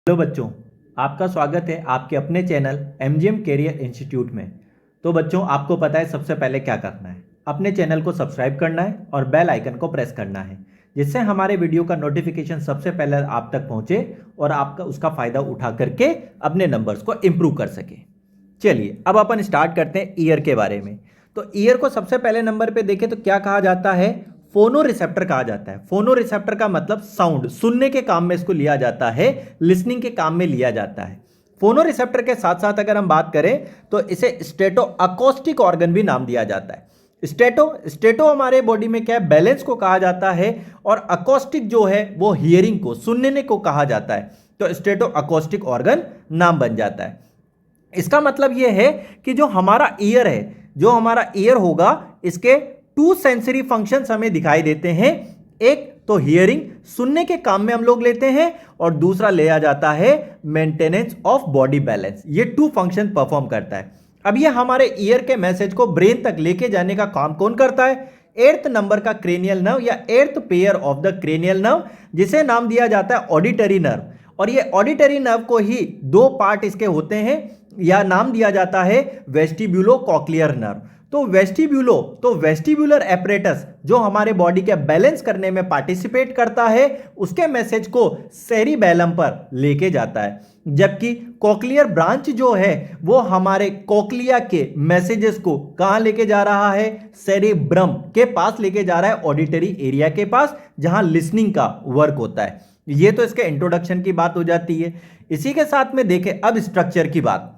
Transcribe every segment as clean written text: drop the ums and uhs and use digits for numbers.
Hello बच्चों, आपका स्वागत है आपके अपने चैनल एमजीएम कैरियर इंस्टीट्यूट में। तो बच्चों, आपको पता है सबसे पहले क्या करना है। अपने चैनल को सब्सक्राइब करना है और बेल आइकन को प्रेस करना है, जिससे हमारे वीडियो का नोटिफिकेशन सबसे पहले आप तक पहुंचे और आपका उसका फायदा उठा करके अपने नंबर्स को इम्प्रूव कर सके। चलिए अब अपन स्टार्ट करते हैं ईयर के बारे में। तो ईयर को सबसे पहले नंबर पे देखें तो क्या कहा जाता है, फोनो रिसेप्टर कहा जाता है। फोनो रिसेप्टर का मतलब साउंड, सुनने के काम में इसको लिया जाता है, लिसनिंग के काम में लिया जाता है। फोनो रिसेप्टर के साथ साथ अगर हम बात करें तो इसे स्टेटो अकोस्टिक ऑर्गन भी नाम दिया जाता है। स्टेटो हमारे बॉडी में क्या है, बैलेंस को कहा जाता है, और अकोस्टिक जो है वो हियरिंग को, सुनने को कहा जाता है। तो स्टेटो अकोस्टिक ऑर्गन नाम बन जाता है। इसका मतलब यह है कि जो हमारा ईयर है, जो हमारा ईयर होगा, इसके टू सेंसरी फंक्शंस हमें दिखाई देते हैं। एक तो हियरिंग, सुनने के काम में हम लोग लेते हैं, और दूसरा लिया जाता है मेंटेनेंस ऑफ बॉडी बैलेंस। ये टू फंक्शन परफॉर्म करता है। अब ये हमारे ईयर के मैसेज को ब्रेन तक लेके जाने का काम कौन करता है, 8th नंबर का क्रेनियल नर्व या 8th pair of the cranial nerve, जिसे नाम दिया जाता है ऑडिटरी नर्व। और ये ऑडिटरी नर्व को ही दो पार्ट इसके होते हैं, या नाम दिया जाता है वेस्टिब्यूलो कॉक्लियर नर्व। तो वेस्टिब्यूलर एपरेटस जो हमारे बॉडी के बैलेंस करने में पार्टिसिपेट करता है, उसके मैसेज को सेरिबैलम पर लेके जाता है। जबकि कॉक्लियर ब्रांच जो है वो हमारे कॉक्लिया के मैसेजेस को कहां लेके जा रहा है, सेरिब्रम के पास लेके जा रहा है, ऑडिटरी एरिया के पास, जहां लिसनिंग का वर्क होता है। ये तो इसके इंट्रोडक्शन की बात हो जाती है। इसी के साथ में देखें अब स्ट्रक्चर की बात।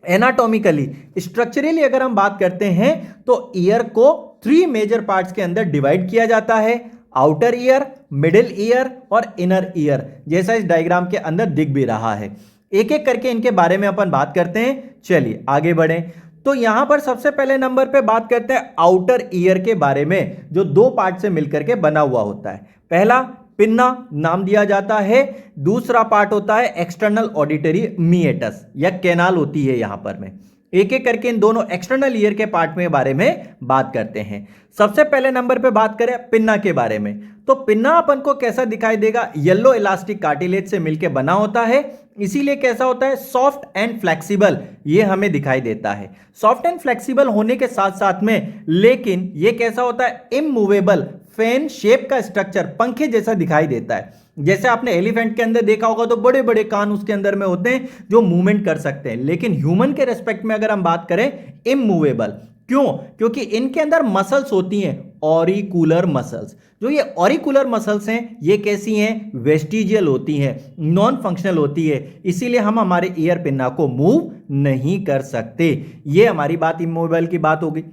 एनाटॉमिकली, स्ट्रक्चरली अगर हम बात करते हैं तो ईयर को 3 मेजर पार्ट्स के अंदर डिवाइड किया जाता है, आउटर ईयर, मिडिल ईयर और इनर ईयर, जैसा इस डायग्राम के अंदर दिख भी रहा है। एक एक करके इनके बारे में अपन बात करते हैं। चलिए आगे बढ़ें। तो यहां पर सबसे पहले नंबर पे बात करते हैं आउटर ईयर के बारे में, जो दो पार्ट से मिलकर के बना हुआ होता है। पहला पिन्ना नाम दिया जाता है, दूसरा पार्ट होता है एक्सटर्नल ऑडिटरी मीएटस या कैनाल होती है। यहां पर मैं एक एक करके इन दोनों एक्सटर्नल ईयर के पार्ट में बारे में बात करते हैं। सबसे पहले नंबर पे बात करें पिन्ना के बारे में, तो पिन्ना अपन को कैसा दिखाई देगा, येलो इलास्टिक कार्टिलेज से मिलकर बना होता है, इसीलिए कैसा होता है, सॉफ्ट एंड फ्लेक्सिबल ये हमें दिखाई देता है। सॉफ्ट एंड फ्लेक्सिबल होने के साथ साथ में लेकिन ये कैसा होता है, इमूवेबल, फैन शेप का स्ट्रक्चर, पंखे जैसा दिखाई देता है। जैसे आपने एलिफेंट के अंदर देखा होगा तो बड़े बड़े कान उसके अंदर में होते हैं जो मूवमेंट कर सकते हैं, लेकिन ह्यूमन के रेस्पेक्ट में अगर हम बात करें, इमूवेबल। क्यों? क्योंकि इनके अंदर मसल्स होती हैं, ऑरिकुलर मसल्स। जो ये ऑरिकुलर मसल्स हैं ये कैसी हैं, वेस्टिजियल होती हैं, नॉन फंक्शनल होती है, इसीलिए हम हमारे ईयर पिन्ना को मूव नहीं कर सकते। ये हमारी बात इमूवेबल की बात होगी।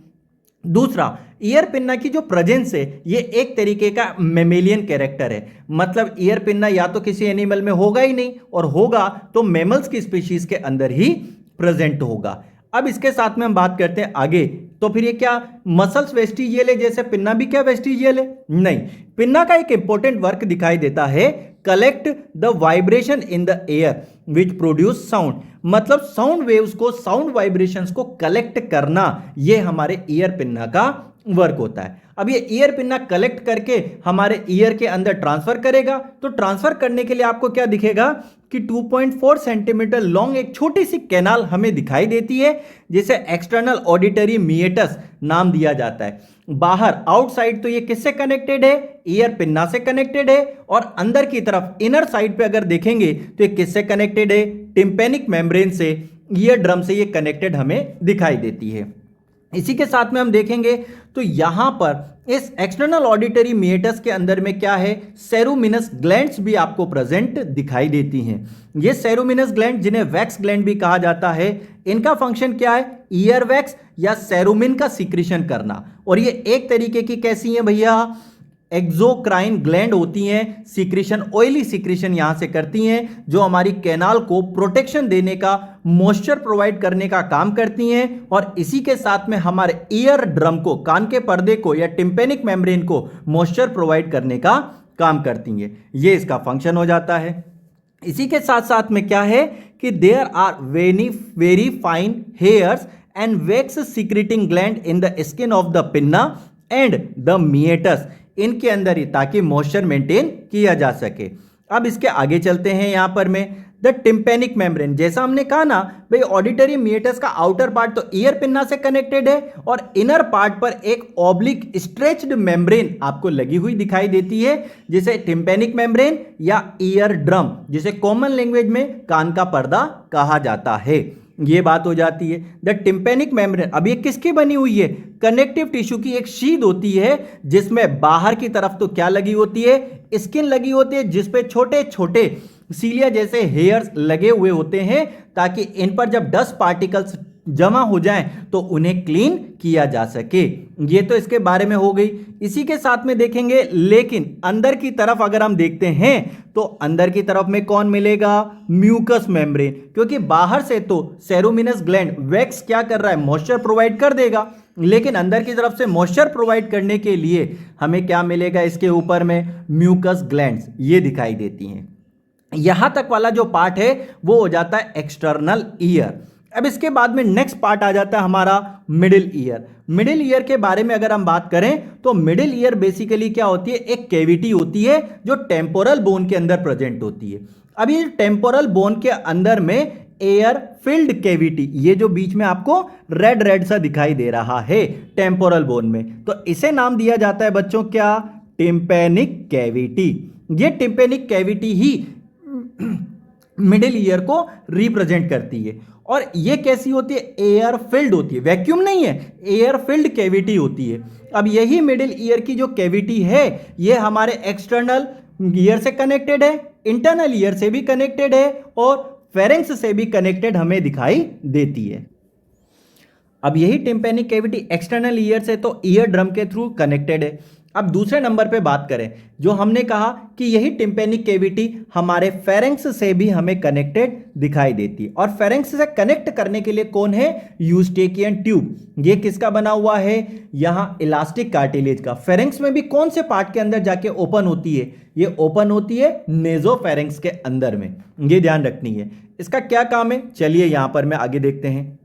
दूसरा, ईयर पिन्ना की जो प्रेजेंस है ये एक तरीके का मेमेलियन कैरेक्टर है, मतलब ईयर पिन्ना या तो किसी एनिमल में होगा ही नहीं, और होगा तो मैमल्स की स्पीशीज के अंदर ही प्रेजेंट होगा। अब इसके साथ में हम बात करते हैं आगे, तो फिर ये क्या मसल्स वेस्टिजियल है, जैसे पिन्ना भी क्या वेस्टिजियल है? नहीं, पिन्ना का एक इंपॉर्टेंट वर्क दिखाई देता है, collect the vibration in the air which produce sound, मतलब साउंड वेव्स को, साउंड वाइब्रेशंस को कलेक्ट करना, ये हमारे ईयर पिन्ना का वर्क होता है। अब ये ईयर पिन्ना कलेक्ट करके हमारे ईयर के अंदर ट्रांसफर करेगा, तो ट्रांसफर करने के लिए आपको क्या दिखेगा कि 2.4 सेंटीमीटर लॉन्ग एक छोटी सी कैनाल हमें दिखाई देती है, जिसे एक्सटर्नल ऑडिटरी मीएटस नाम दिया जाता है। बाहर आउटसाइड तो ये किससे कनेक्टेड है, ईयर पिन्ना से कनेक्टेड है, और अंदर की तरफ इनर साइड पे अगर देखेंगे तो ये किससे कनेक्टेड है, टिम्पेनिक मेम्ब्रेन से, ईयर ड्रम से ये कनेक्टेड हमें दिखाई देती है। इसी के साथ में हम देखेंगे तो यहां पर इस एक्सटर्नल ऑडिटरी मीएटस के अंदर में क्या है, सेरुमिनस ग्लैंड्स भी आपको प्रेजेंट दिखाई देती हैं। ये सेरुमिनस ग्लैंड, जिन्हें वैक्स ग्लैंड भी कहा जाता है, इनका फंक्शन क्या है, ईयर वैक्स या सेरुमिन का सीक्रेशन करना। और ये एक तरीके की कैसी है भैया, एक्सोक्राइन ग्लैंड होती हैं, सीक्रेशन, ऑयली सीक्रेशन यहां से करती हैं, जो हमारी कैनाल को प्रोटेक्शन देने का, मॉइस्चर प्रोवाइड करने का काम करती हैं, और इसी के साथ में हमारे ईयर ड्रम को, कान के पर्दे को या टिम्पेनिक मेम्ब्रेन को मॉइस्चर प्रोवाइड करने का काम करती हैं। ये इसका फंक्शन हो जाता है। इसी के साथ साथ में क्या है कि there are very fine hairs and wax secreting gland in the skin of the pinna and the meatus, इनके अंदर ही, ताकि मॉइस्चर मेंटेन किया जा सके। अब इसके आगे चलते हैं। यहां पर में द टिम्पेनिक मेम्ब्रेन, जैसा हमने कहा ना भाई ऑडिटरी मीएटस का आउटर पार्ट तो ईयर पिन्ना से कनेक्टेड है और इनर पार्ट पर एक ऑब्लिक स्ट्रेच्ड मेम्ब्रेन आपको लगी हुई दिखाई देती है जिसे टिम्पेनिक मेम्ब्रेन या ईयर ड्रम, जिसे कॉमन लैंग्वेज में कान का पर्दा कहा जाता है। ये बात हो जाती है। द टिम्पेनिक मेम्ब्रेन, अब ये किसकी बनी हुई है? कनेक्टिव टिश्यू की एक शीद होती है जिसमें बाहर की तरफ तो क्या लगी होती है? स्किन लगी होती है जिसपे छोटे छोटे सीलिया जैसे हेयर्स लगे हुए होते हैं ताकि इन पर जब डस्ट पार्टिकल्स जमा हो जाएं तो उन्हें क्लीन किया जा सके। ये तो इसके बारे में हो गई। इसी के साथ में देखेंगे, लेकिन अंदर की तरफ अगर हम देखते हैं तो अंदर की तरफ में कौन मिलेगा? म्यूकस मेम्ब्रेन, क्योंकि बाहर से तो सेरोमिनस ग्लैंड वैक्स क्या कर रहा है? मॉइस्चर प्रोवाइड कर देगा, लेकिन अंदर की तरफ से मॉइस्चर प्रोवाइड करने के लिए हमें क्या मिलेगा? इसके ऊपर में म्यूकस ग्लैंड्स ये दिखाई देती हैं। यहां तक वाला जो पार्ट है वो हो जाता है एक्सटर्नल ईयर। अब इसके बाद में नेक्स्ट पार्ट आ जाता है हमारा मिडिल ईयर। मिडिल ईयर के बारे में अगर हम बात करें तो मिडिल ईयर बेसिकली क्या होती है? एक कैविटी होती है जो टेम्पोरल बोन के अंदर प्रेजेंट होती है। अब ये टेम्पोरल बोन के अंदर में एयर फिल्ड कैविटी, ये जो बीच में आपको रेड रेड सा दिखाई दे रहा है टेम्पोरल बोन में, तो इसे नाम दिया जाता है बच्चों क्या? Tympanic cavity. ये टिम्पेनिक कैविटी ही मिडिल ईयर को रिप्रेजेंट करती है। और ये कैसी होती है? एयर फिल्ड होती है, वैक्यूम नहीं है, एयर फिल्ड कैविटी होती है। अब यही मिडिल ईयर की जो कैविटी है ये हमारे एक्सटर्नल ईयर से कनेक्टेड है, इंटरनल ईयर से भी कनेक्टेड है और फेरेंक्स से भी कनेक्टेड हमें दिखाई देती है। अब यही टिम्पेनिक कैविटी एक्सटर्नल ईयर से तो ईयर ड्रम के थ्रू कनेक्टेड है। अब दूसरे नंबर पे बात करें, जो हमने कहा कि यही टिम्पेनिक कैविटी हमारे फेरेंक्स से भी हमें कनेक्टेड दिखाई देती है। और फेरेंक्स से कनेक्ट करने के लिए कौन है? Eustachian tube. ये किसका बना हुआ है? यहां इलास्टिक कार्टिलेज का। फेरेंक्स में भी कौन से पार्ट के अंदर जाके ओपन होती है? ये ओपन होती है नेजोफेरेंक्स के अंदर में, ये ध्यान रखनी है। इसका क्या काम है? चलिए यहां पर मैं आगे देखते हैं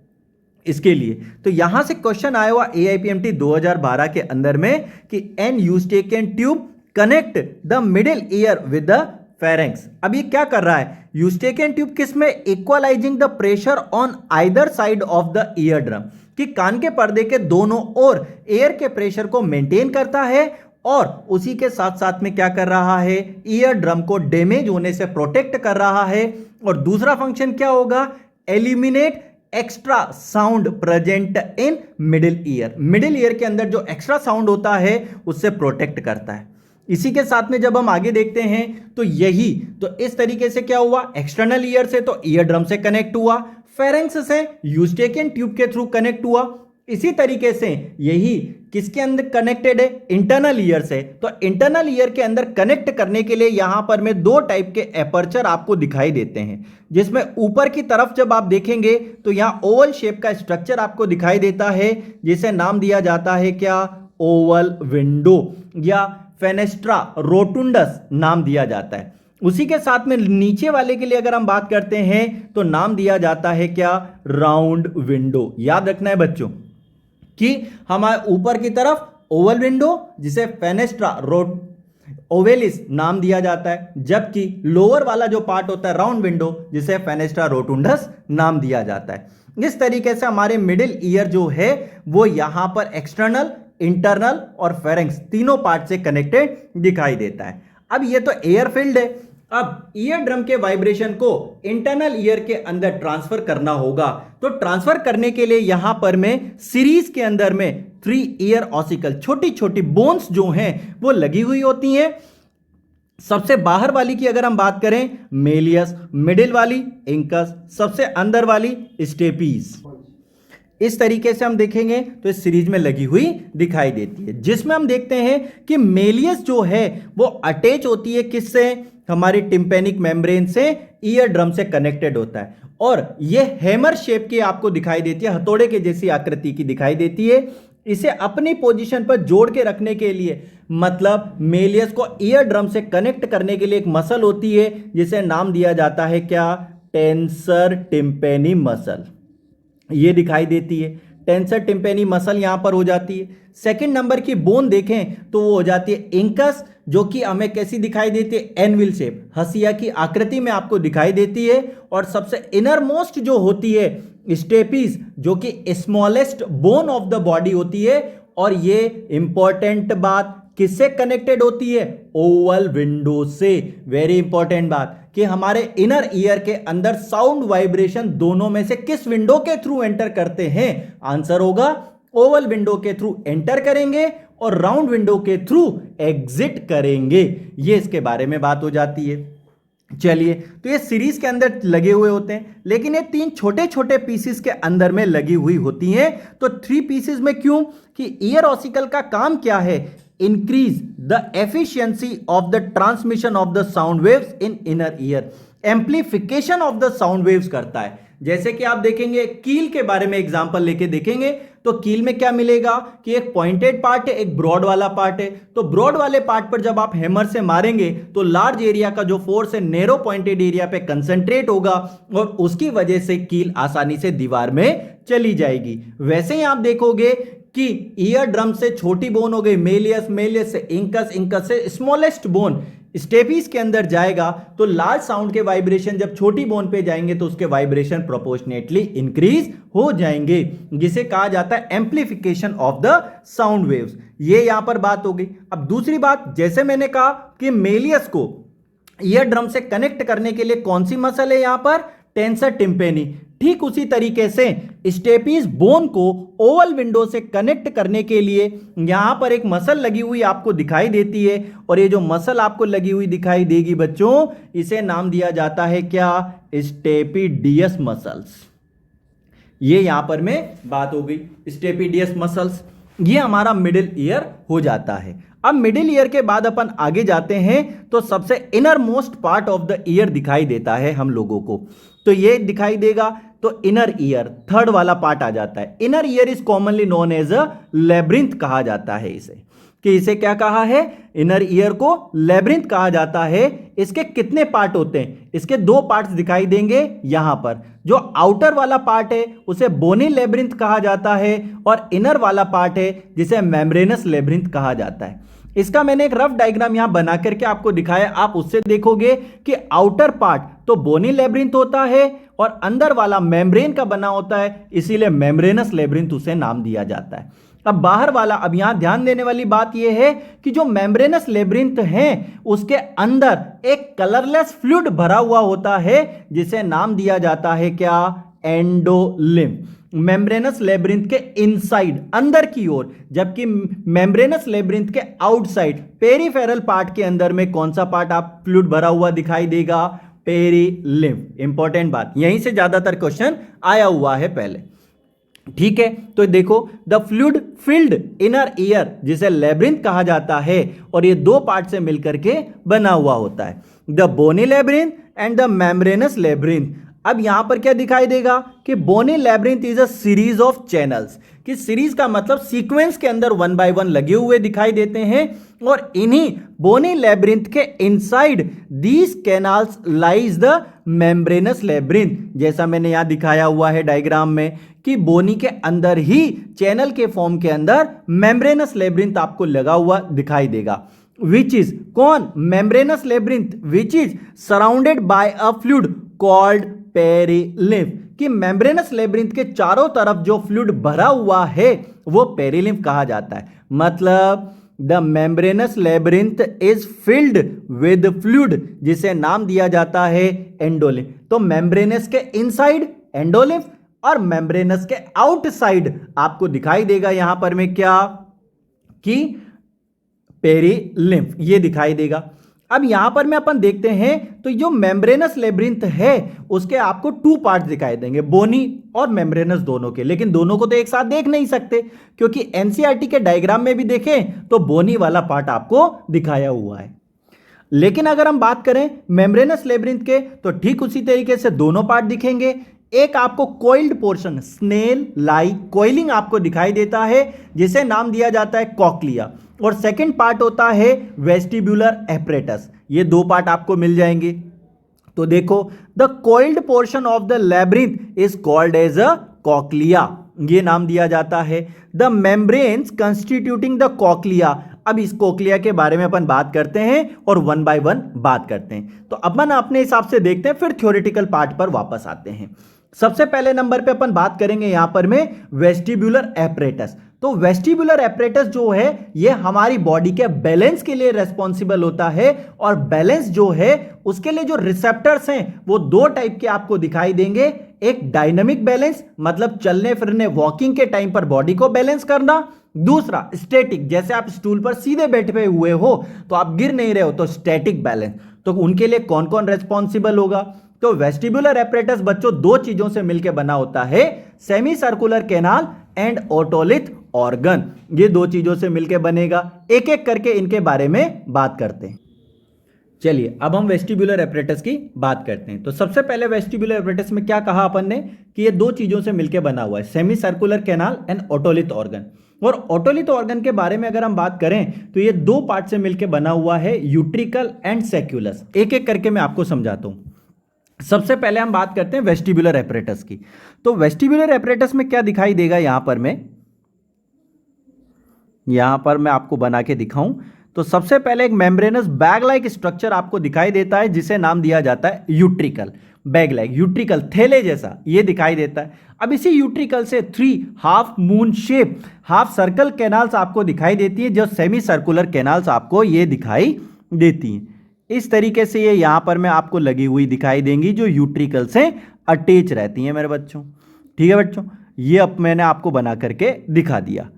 इसके लिए। तो यहां से क्वेश्चन आया हुआ AIPMT 2012 के अंदर में कि an Eustachian tube connect the middle ear with the pharynx. अब ये क्या कर रहा है? यूस्टेकियन ट्यूब किसमें? Equalising the pressure on either side of the eardrum, कि कान के पर्दे के दोनों ओर एयर के प्रेशर को मेंटेन करता है और उसी के साथ साथ में क्या कर रहा है? ईयर ड्रम को डैमेज होने से प्रोटेक्ट कर रहा है। और दूसरा फंक्शन क्या होगा? Eliminate extra sound present in middle ear. Middle ear के अंदर जो एक्स्ट्रा साउंड होता है उससे प्रोटेक्ट करता है। इसी के साथ में जब हम आगे देखते हैं तो यही तो इस तरीके से क्या हुआ? एक्सटर्नल ईयर से तो ईयर ड्रम से कनेक्ट हुआ, फेरेंक्स से यूस्टेकियन ट्यूब के थ्रू कनेक्ट हुआ। इसी तरीके से यही किसके अंदर कनेक्टेड है? इंटरनल ईयर से। तो इंटरनल ईयर के अंदर कनेक्ट करने के लिए यहां पर में दो टाइप के एपर्चर आपको दिखाई देते हैं, जिसमें ऊपर की तरफ जब आप देखेंगे तो यहां ओवल शेप का स्ट्रक्चर आपको दिखाई देता है जिसे नाम दिया जाता है क्या? ओवल विंडो या फेनेस्ट्रा रोटुंडस नाम दिया जाता है। उसी के साथ में नीचे वाले के लिए अगर हम बात करते हैं तो नाम दिया जाता है क्या? Round window. याद रखना है बच्चों कि हमारे ऊपर की तरफ ओवल विंडो जिसे फेनेस्ट्रा ओवेलिस नाम दिया जाता है, जबकि लोअर वाला जो पार्ट होता है राउंड विंडो जिसे फेनेस्ट्रा रोटुंडस नाम दिया जाता है। इस तरीके से हमारे मिडिल ईयर जो है वो यहां पर एक्सटर्नल, इंटरनल और फेरेंक्स तीनों पार्ट से कनेक्टेड दिखाई देता है। अब ये तो एयर फील्ड है। अब ईयर ड्रम के वाइब्रेशन को इंटरनल ईयर के अंदर ट्रांसफर करना होगा, तो ट्रांसफर करने के लिए यहां पर में सीरीज के अंदर में 3 ईयर ऑसिकल, छोटी छोटी बोन्स जो हैं वो लगी हुई होती हैं। सबसे बाहर वाली की अगर हम बात करें मेलियस, मिडिल वाली इंकस, सबसे अंदर वाली स्टेपीज। इस तरीके से हम देखेंगे तो इस सीरीज में लगी हुई दिखाई देती है, जिसमें हम देखते हैं कि मेलियस जो है वो अटैच होती है किससे? हमारी टिम्पेनिक मेम्ब्रेन से, ईयर ड्रम से कनेक्टेड होता है। और ये हैमर शेप की आपको दिखाई देती है, हथौड़े के जैसी आकृति की दिखाई देती है। इसे अपनी पोजीशन पर जोड़ के रखने के लिए, मतलब मेलियस को ईयर ड्रम से कनेक्ट करने के लिए एक मसल होती है जिसे नाम दिया जाता है क्या? Tensor tympani muscle. ये दिखाई देती है। टेंसर टिम्पेनी मसल यहां पर हो जाती है। सेकंड नंबर की बोन देखें तो वो हो जाती है इंकस, जो कि हमें कैसी दिखाई देती है, एनविल शेप, हसिया की आकृति में आपको दिखाई देती है। और सबसे इनर मोस्ट जो होती है स्टेपिस, जो कि smallest bone of the body होती है। और ये इंपॉर्टेंट बात किससे कनेक्टेड होती है, ओवल विंडो से। वेरी इंपॉर्टेंट बात कि हमारे इनर ईयर के अंदर साउंड वाइब्रेशन दोनों में से किस विंडो के थ्रू एंटर करते हैं, आंसर होगा ओवल विंडो के थ्रू एंटर करेंगे और राउंड विंडो के थ्रू एग्जिट करेंगे। ये इसके बारे में बात हो जाती है। चलिए, तो ये सीरीज के अंदर लगे हुए होते हैं, लेकिन ये 3 छोटे छोटे पीसेस के अंदर में लगी हुई होती हैं। तो 3 पीसेस में क्यों, कि ईयर ऑसिकल का काम क्या है, increase the efficiency of the transmission of the sound waves in inner ear, amplification of the sound waves करता है। जैसे कि आप देखेंगे कील के बारे में एग्जांपल लेके देखेंगे, तो कील में क्या मिलेगा कि एक पॉइंटेड पार्ट है, एक ब्रॉड वाला पार्ट है। तो ब्रॉड वाले पार्ट पर जब आप हैमर से मारेंगे तो लार्ज एरिया का जो फोर्स है नैरो पॉइंटेड एरिया पे कंसंट्रेट होगा और उसकी वजह से कील आसानी से दीवार में चली जाएगी। वैसे ही आप देखोगे कि ईयर ड्रम से छोटी बोन हो गई मेलियस, मेलियस से इंकस, इंकस से स्मॉलेस्ट बोन स्टेपीज के अंदर जाएगा, तो लार्ज साउंड के वाइब्रेशन जब छोटी बोन पे जाएंगे तो उसके वाइब्रेशन प्रोपोर्शनेटली इंक्रीज हो जाएंगे, जिसे कहा जाता है amplification of the sound waves. ये यहां पर बात हो गई। अब दूसरी बात, जैसे मैंने कहा कि मेलियस को ईयर ड्रम से कनेक्ट करने के लिए कौन सी मसल है यहां पर, टेंसर टिम्पेनी। ठीक उसी तरीके से स्टेपीज बोन को ओवल विंडो से कनेक्ट करने के लिए यहां पर एक मसल लगी हुई आपको दिखाई देती है। और ये जो मसल आपको लगी हुई दिखाई देगी बच्चों, इसे नाम दिया जाता है क्या, स्टेपिडियस मसल्स। ये यहां पर में बात हो गई स्टेपिडियस मसल्स। ये हमारा मिडिल ईयर हो जाता है। अब मिडिल ईयर के बाद अपन आगे जाते हैं तो सबसे inner most part of the year दिखाई देता है हम लोगों को। तो ये दिखाई देगा, तो इनर ईयर थर्ड वाला पार्ट आ जाता है। Inner ear is commonly known as a labyrinth कहा जाता है इसे, कि इसे क्या कहा है, इनर ईयर को लेब्रिंथ कहा जाता है। इसके कितने पार्ट होते हैं, इसके 2 पार्ट्स दिखाई देंगे यहां पर। जो आउटर वाला पार्ट है उसे बोनी लेब्रिंथ कहा जाता है और इनर वाला पार्ट है जिसे मेम्ब्रेनस लेब्रिंथ कहा जाता है। इसका मैंने एक रफ डायग्राम यहां बना करके आपको दिखाया, आप उससे देखोगे कि आउटर पार्ट तो बोनी लेब्रिंथ होता है और अंदर वाला मेम्ब्रेन का बना होता है, इसीलिए मेम्ब्रेनस लेब्रिंथ उसे नाम दिया जाता है। अब बाहर वाला, अब यहां ध्यान देने वाली बात यह है कि जो मेम्ब्रेनस लेब्रिंथ है उसके अंदर एक कलरलेस फ्लूइड भरा हुआ होता है जिसे नाम दिया जाता है क्या, एंडोलिम्फ। मेम्ब्रेनस लेब्रिंथ के इनसाइड अंदर की ओर, जबकि मेम्ब्रेनस लेब्रिंथ के आउटसाइड पेरिफेरल पार्ट के अंदर में कौन सा पार्ट आप फ्लूइड भरा हुआ दिखाई देगा, पेरिलिम्फ। इंपॉर्टेंट बात, यहीं से ज्यादातर क्वेश्चन आया हुआ है पहले। ठीक है, तो देखो the fluid filled inner ear जिसे लेब्रिंथ कहा जाता है और ये 2 पार्ट से मिलकर के बना हुआ होता है, the bony labyrinth and the membranous labyrinth. अब यहां पर क्या दिखाई देगा कि bony labyrinth is a series of channels, कि सीरीज का मतलब सीक्वेंस के अंदर 1 बाय 1 लगे हुए दिखाई देते हैं। और इन्हीं बोनी लेब्रिंथ के inside these canals lies the membranous labyrinth. जैसा मैंने यहां दिखाया हुआ है डायग्राम में कि बोनी के अंदर ही चैनल के फॉर्म के अंदर मेम्ब्रेनस लेब्रिंथ आपको लगा हुआ दिखाई देगा। विच इज कौन, membranous labyrinth which is surrounded by a fluid called perilymph, कि मेम्ब्रेनस लेब्रिंथ के चारों तरफ जो फ्लूइड भरा हुआ है वो पेरिलिम्फ कहा जाता है। मतलब the membranous labyrinth is filled with fluid जिसे नाम दिया जाता है एंडोलिम्फ। तो मेम्ब्रेनस के इनसाइड एंडोलिम्फ और मेम्ब्रेनस के आउटसाइड आपको दिखाई देगा यहां पर में क्या, कि पेरिलिम्फ, ये दिखाई देगा। अब यहां पर में अपन देखते हैं तो जो मेम्ब्रेनस लेब्रिंथ है उसके आपको 2 पार्ट दिखाई देंगे, बोनी और मेम्ब्रेनस दोनों के। लेकिन दोनों को तो एक साथ देख नहीं सकते क्योंकि एनसीईआरटी के डायग्राम में भी देखें तो बोनी वाला पार्ट आपको दिखाया हुआ है। लेकिन अगर हम बात करें मेम्ब्रेनस लेब्रिंथ के तो ठीक उसी तरीके से दोनों पार्ट दिखेंगे। एक आपको coiled portion, snail like coiling आपको दिखाई देता है जिसे नाम दिया जाता है कॉक्लिया, और सेकंड पार्ट होता है वेस्टिब्युलर एपरेटस। ये 2 पार्ट आपको मिल जाएंगे। तो देखो the coiled portion of the labyrinth is called as a cochlea. ये नाम दिया जाता है। The membranes constituting the cochlea. अब इस कोक्लिया के बारे में अपन बात करते हैं और वन बाय वन बात करते हैं। तो अपन अपने हिसाब से देखते हैं, फिर थ्योरेटिकल पार्ट पर वापस आते हैं। सबसे पहले नंबर पे अपन बात करेंगे यहां पर में वेस्टिबुलर एपरेटस। तो वेस्टिबुलर एपरेटस जो है ये हमारी बॉडी के बैलेंस के लिए रेस्पॉन्सिबल होता है, और बैलेंस जो है उसके लिए जो रिसेप्टर्स हैं वो दो टाइप के आपको दिखाई देंगे। एक डायनामिक बैलेंस, मतलब चलने फिरने वॉकिंग के टाइम पर बॉडी को बैलेंस करना। दूसरा स्टैटिक, जैसे आप स्टूल पर सीधे बैठे हुए हो तो आप गिर नहीं रहे हो, तो स्टैटिक बैलेंस। तो उनके लिए कौन कौन रेस्पॉन्सिबल होगा? तो वेस्टिबुलर एपरेटस बच्चों दो चीजों से मिलकर बना होता है, semi circular canal and otolith organ. ये दो चीजों से मिलकर बनेगा। एक एक करके इनके बारे में बात करते हैं। चलिए अब हम वेस्टिबुलर एपरेटस की बात करते हैं। तो सबसे पहले वेस्टिबुलर एपरेटस में क्या कहा अपन ने कि ये दो चीजों से मिलकर बना हुआ है, semi circular canal and otolith organ. और ओटोलिथ ऑर्गन के बारे में अगर हम बात करें तो ये दो पार्ट से मिलकर बना हुआ है, यूट्रिकल एंड सेक्यूलस। एक एक करके मैं आपको समझाता हूं। सबसे पहले हम बात करते हैं वेस्टिबुलर एपरेटस की। तो वेस्टिबुलर एपरेटस में क्या दिखाई देगा, यहां पर मैं आपको बना के दिखाऊं तो सबसे पहले एक मेम्ब्रेनस बैग लाइक स्ट्रक्चर आपको दिखाई देता है, जिसे नाम दिया जाता है यूट्रिकल। बैग लाइक, यूट्रिकल थैले जैसा ये दिखाई देता है। अब इसी यूट्रिकल से 3 half moon shape half circle canals आपको दिखाई देती है, जो सेमी सर्कुलर कैनाल्स आपको ये दिखाई देती हैं। इस तरीके से ये यहां पर मैं आपको लगी हुई दिखाई देंगी, जो यूट्रिकल से अटैच रहती हैं मेरे बच्चों। ठीक है बच्चों, ये अब मैंने आपको बना करके दिखा दिया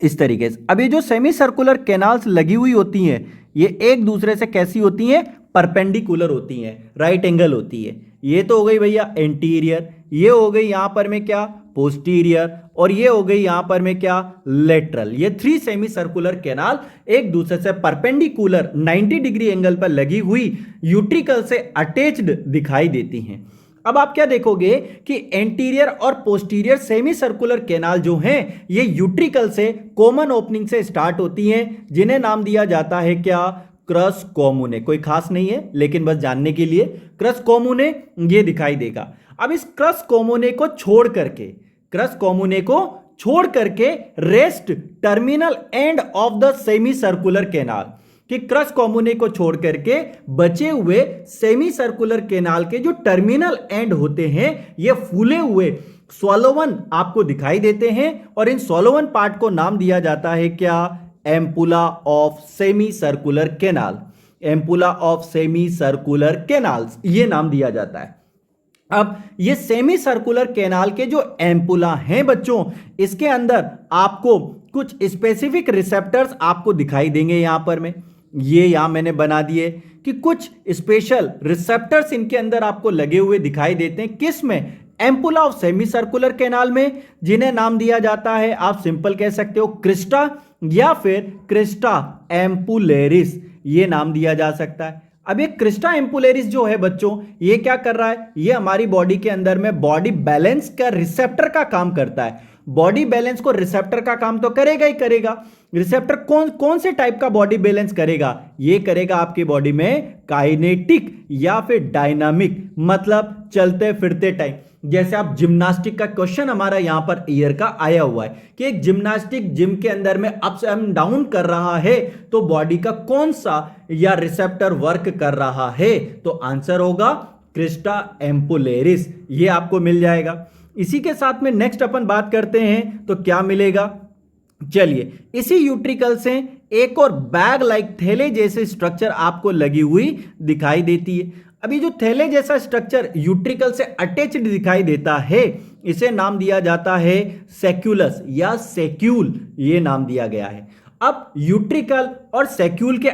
इस तरीके से। अब ये जो सेमी सर्कुलर कैनाल्स लगी हुई होती हैं ये एक दूसरे से कैसी होती हैं, परपेंडिकुलर होती हैं, राइट एंगल होती है। ये तो हो गई भैया एंटीरियर, ये हो गई यहां पर में क्या पोस्टीरियर, और ये हो गई यहां पर में क्या लेटरल। ये 3 सेमी सर्कुलर कैनाल एक दूसरे से परपेंडिकुलर 90 डिग्री एंगल पर लगी हुई यूट्रिकल से अटैच्ड दिखाई देती हैं। अब आप क्या देखोगे कि एंटीरियर और पोस्टीरियर सेमी सर्कुलर कैनाल जो हैं ये यूट्रिकल से कॉमन ओपनिंग से स्टार्ट होती हैं, जिन्हें नाम दिया जाता है क्या, क्रस कॉमुने। कोई खास नहीं है लेकिन बस जानने के लिए, क्रस कॉमुने ये दिखाई देगा। अब इस क्रस कॉमुने को छोड़ करके rest terminal and of the semi circular canal, कि क्रस कॉमुने को छोड़ करके बचे हुए सेमी सर्कुलर कैनाल के जो टर्मिनल एंड होते हैं ये फूले हुए सोलोवन आपको दिखाई देते हैं, और इन सोलोवन पार्ट को नाम दिया जाता है क्या, ampulla of semi circular canal. Ampulla of semi circular canals ये नाम दिया जाता है। अब ये सेमी सर्कुलर कैनाल के जो एम्पुला हैं बच्चों, इसके अंदर आपको कुछ स्पेसिफिक रिसेप्टर्स आपको दिखाई देंगे। यहां पर में ये यहां मैंने बना दिए कि कुछ स्पेशल रिसेप्टर्स इनके अंदर आपको लगे हुए दिखाई देते हैं। किस में, ampulla of semi circular canal में, जिन्हें नाम दिया जाता है, आप सिंपल कह सकते हो क्रिस्टा या फिर क्रिस्टा एम्पुलेरिस, ये नाम दिया जा सकता है। अब ये क्रिस्टा एम्पुलेरिस जो है बच्चों, ये क्या कर रहा है, ये हमारी बॉडी के अंदर में बॉडी बैलेंस का रिसेप्टर का काम करता है। बॉडी बैलेंस को रिसेप्टर का काम तो करेगा ही करेगा। रिसेप्टर कौन से टाइप का बॉडी बैलेंस करेगा, ये करेगा आपकी बॉडी में काइनेटिक या फिर डायनामिक, मतलब चलते फिरते टाइम। जैसे आप जिम्नास्टिक का क्वेश्चन हमारा यहां पर ईयर का आया हुआ है कि एक जिम्नास्टिक जिम के अंदर में अप्स एंड डाउन कर रहा है, तो बॉडी का कौन सा या रिसेप्टर वर्क कर रहा है, तो आंसर होगा क्रिस्टा एम्पुलेरिस, ये आपको मिल जाएगा। इसी के साथ में नेक्स्ट अपन बात करते हैं तो क्या मिलेगा, चलिए इसी यूट्रिकल से एक और बैग लाइक थैले जैसे स्ट्रक्चर आपको लगी हुई दिखाई देती है। अभी जो थैले जैसा स्ट्रक्चर यूट्रिकल से अटैच्ड दिखाई देता है, इसे नाम दिया जाता है सेक्यूलस या सेक्यूल, ये नाम दिया गया है। अब यूट्रिकल और सेक्यूल के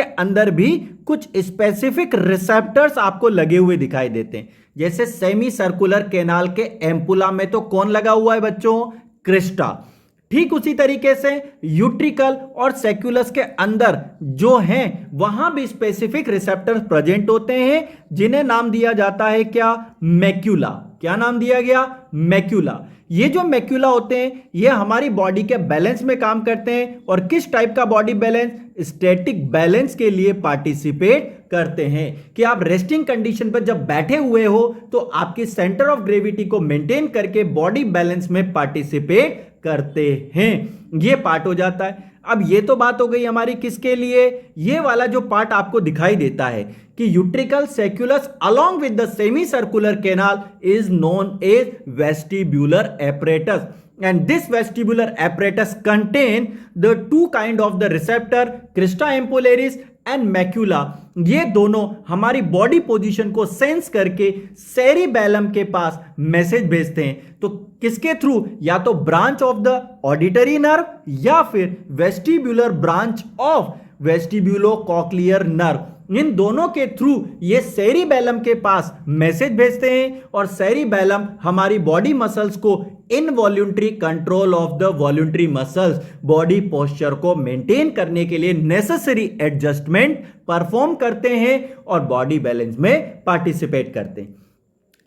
अंदर भी कुछ स्पेसिफिक रिसेप्टर्स आपको लगे हुए दिखाई देते हैं। जैसे सेमी सर्कुलर कैनाल के एम्पुला में तो कौन लगा हुआ है बच्चों, क्रिस्टा। ठीक उसी तरीके से यूट्रिकल और सेक्यूलस के अंदर जो हैं वहां भी स्पेसिफिक रिसेप्टर्स प्रेजेंट होते हैं, जिन्हें नाम दिया जाता है क्या, मैक्यूला। क्या नाम दिया गया, मैक्यूला। ये जो मैक्यूला होते हैं ये हमारी बॉडी के बैलेंस में काम करते हैं और किस टाइप का बॉडी बैलेंस, स्टैटिक बैलेंस के लिए पार्टिसिपेट करते हैं कि आप रेस्टिंग कंडीशन पर जब बैठे हुए हो तो आपकी सेंटर ऑफ ग्रेविटी को मेंटेन करके बॉडी बैलेंस में पार्टिसिपेट करते हैं। ये पार्ट हो जाता है। अब ये तो बात हो गई हमारी किसके लिए, ये वाला जो पार्ट आपको दिखाई देता है कि utricle sacculus along with the semi circular canal is known as vestibular apparatus and this vestibular apparatus contain the two kind of the receptor crista ampullaris and macula। ये दोनों हमारी बॉडी पोजीशन को sense करके cerebellum के पास message भेजते हैं। तो किसके थ्रू, या तो branch of the auditory nerve या फिर vestibular branch of vestibulo cochlear nerve, इन दोनों के थ्रू ये सेरिबैलम के पास मैसेज भेजते हैं और सेरिबैलम हमारी बॉडी मसल्स को involuntary control of the voluntary muscles, body posture को मेंटेन करने के लिए नेसेसरी एडजस्टमेंट परफॉर्म करते हैं और बॉडी बैलेंस में पार्टिसिपेट करते हैं।